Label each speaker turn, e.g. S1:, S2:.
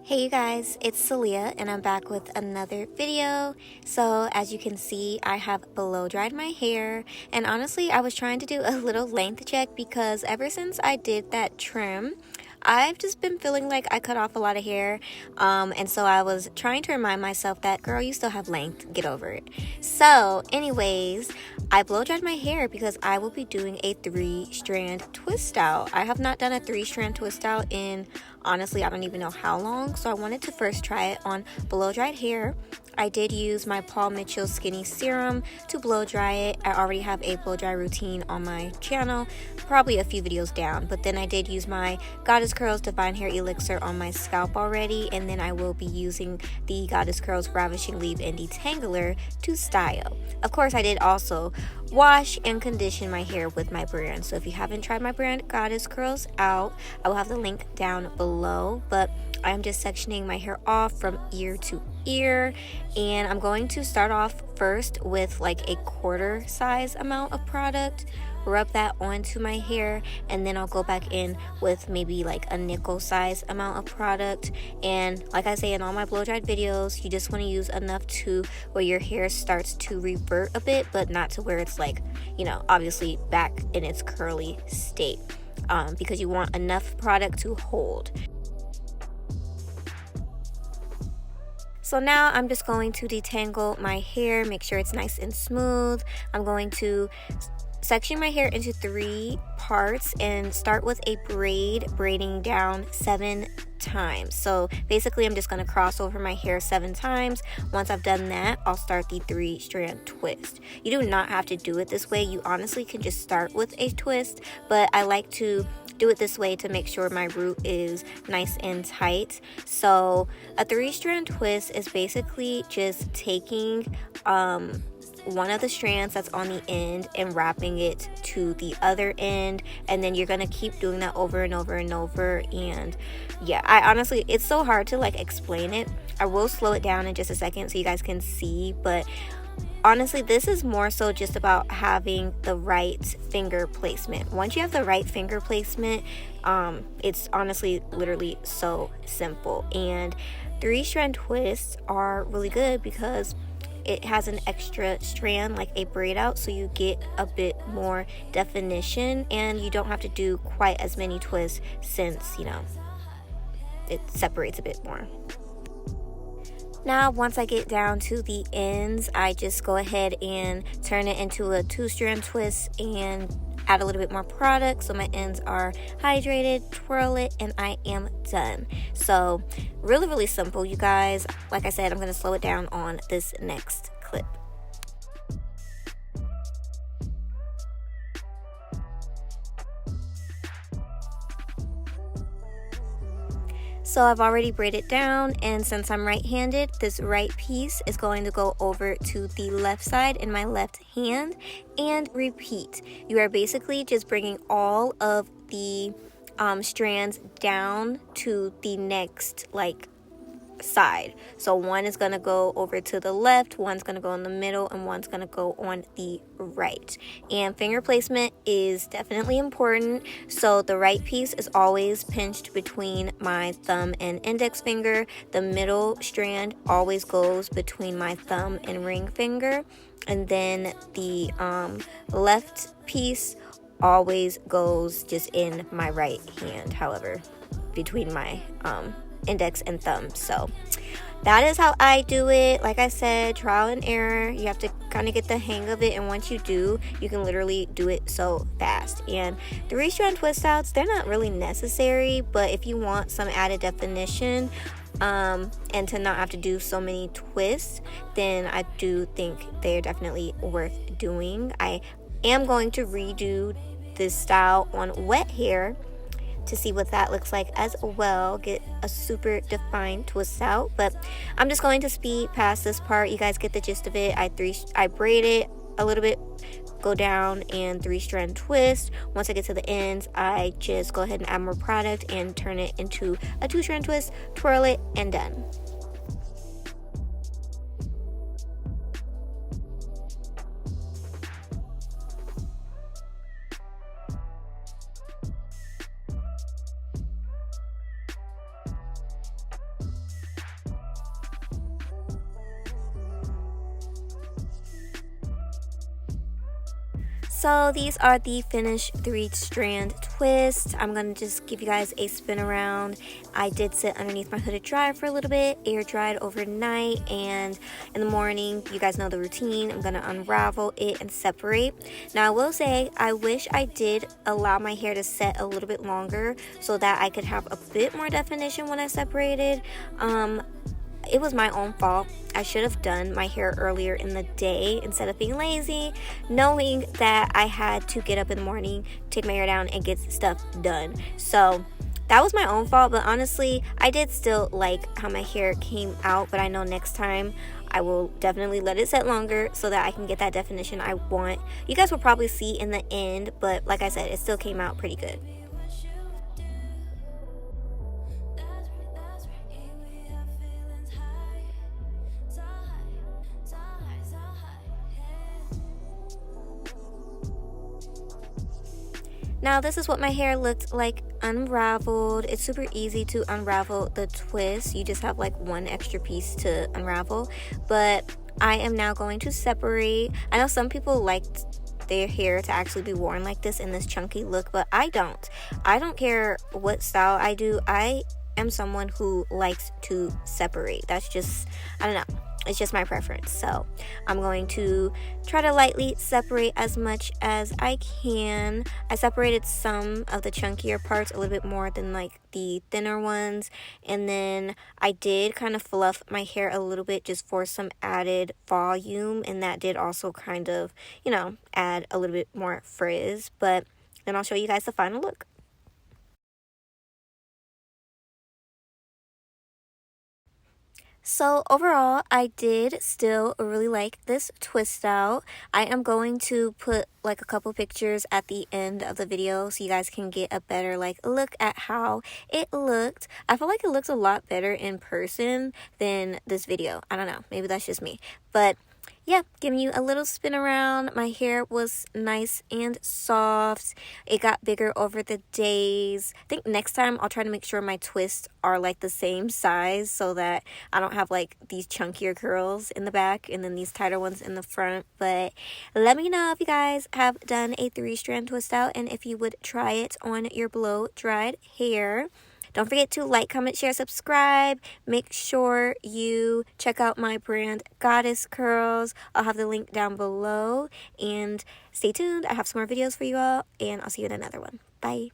S1: Hey you guys, it's Celia and I'm back with another video. So as you can see, I have blow dried my hair, and honestly I was trying to do a little length check because ever since I did that trim, I've just been feeling like I cut off a lot of hair, and so I was trying to remind myself that, girl, you still have length, get over it. So anyways, I blow dried my hair because I will be doing a 3-strand twist out. I have not done a 3-strand twist out in, honestly, I don't even know how long, so I wanted to first try it on blow dried hair. I did use my Paul Mitchell Skinny Serum to blow dry it. I already have a blow dry routine on my channel, probably a few videos down, but then I did use my Goddess Curls Divine Hair Elixir on my scalp already, and then I will be using the Goddess Curls Ravishing Leave-In Detangler to style. Of course, I did also wash and condition my hair with my brand, so if you haven't tried my brand Goddess Curls out, I will have the link down below, but I'm just sectioning my hair off from ear to ear, and I'm going to start off first with like a quarter size amount of product, rub that onto my hair, and then I'll go back in with maybe like a nickel size amount of product. And like I say in all my blow dried videos, you just want to use enough to where your hair starts to revert a bit, but not to where it's like, you know, obviously back in its curly state, because you want enough product to hold. So now I'm just going to detangle my hair, make sure it's nice and smooth. I'm going to section my hair into 3 parts and start with a braid, braiding down 7 times. So basically I'm just going to cross over my hair 7 times. Once I've done that, I'll start the 3-strand twist. You do not have to do it this way. You honestly can just start with a twist, but I like to do it this way to make sure my root is nice and tight. So a 3-strand twist is basically just taking one of the strands that's on the end and wrapping it to the other end, and then you're gonna keep doing that over and over and over. And yeah, I honestly, it's so hard to like explain it. I will slow it down in just a second so you guys can see, but honestly, this is more so just about having the right finger placement. Once you have the right finger placement, it's honestly literally so simple. And 3-strand twists are really good because it has an extra strand, like a braid out, so you get a bit more definition and you don't have to do quite as many twists since, you know, it separates a bit more. Now, once I get down to the ends, I just go ahead and turn it into a 2-strand twist and add a little bit more product so my ends are hydrated, twirl it, and I am done. So really simple, you guys. Like I said, I'm going to slow it down on this next clip. So I've already braided down, and since I'm right-handed, this right piece is going to go over to the left side in my left hand, and repeat. You are basically just bringing all of the strands down to the next like side. So one is going to go over to the left, one's going to go in the middle, and one's going to go on the right. And finger placement is definitely important. So the right piece is always pinched between my thumb and index finger. The middle strand always goes between my thumb and ring finger. And then the left piece always goes just in my right hand, however, between my index and thumb. So that is how I do it. Like I said, trial and error. You have to kind of get the hang of it, and once you do, you can literally do it so fast. And 3-strand twist outs, they're not really necessary, but if you want some added definition and to not have to do so many twists, then I do think they're definitely worth doing. I am going to redo this style on wet hair to see what that looks like as well, get a super defined twist out, but I'm just going to speed past this part. You guys get the gist of it. I braid it a little bit, go down, and 3-strand twist. Once I get to the ends, I just go ahead and add more product and turn it into a 2-strand twist, twirl it, and done. So these are the finished 3-strand twists. I'm going to just give you guys a spin around. I did sit underneath my hooded dryer for a little bit, air dried overnight, and in the morning, you guys know the routine, I'm going to unravel it and separate. Now I will say, I wish I did allow my hair to set a little bit longer so that I could have a bit more definition when I separated. It was my own fault. I should have done my hair earlier in the day instead of being lazy, knowing that I had to get up in the morning, take my hair down, and get stuff done. So that was my own fault, but honestly, I did still like how my hair came out, but I know next time I will definitely let it set longer so that I can get that definition I want. You guys will probably see in the end, but like I said, it still came out pretty good. Now this is what my hair looked like unraveled. It's super easy to unravel the twist. You just have like one extra piece to unravel. But I am now going to separate. I know some people like their hair to actually be worn like this in this chunky look, but I don't. I don't care what style I do. I am someone who likes to separate. That's just, I don't know. It's just my preference. So I'm going to try to lightly separate as much as I can. I separated some of the chunkier parts a little bit more than like the thinner ones, and then I did kind of fluff my hair a little bit just for some added volume, and that did also kind of, you know, add a little bit more frizz. But then I'll show you guys the final look. So overall, I did still really like this twist out. I am going to put like a couple pictures at the end of the video so you guys can get a better like look at how it looked. I feel like it looks a lot better in person than this video. I don't know, maybe that's just me. But yeah, giving you a little spin around. My hair was nice and soft. It got bigger over the days. I think next time I'll try to make sure my twists are like the same size so that I don't have like these chunkier curls in the back and then these tighter ones in the front. But let me know if you guys have done a 3-strand twist out and if you would try it on your blow dried hair. Don't forget to like, comment, share, subscribe. Make sure you check out my brand, Goddess Curls. I'll have the link down below. And stay tuned. I have some more videos for you all. And I'll see you in another one. Bye.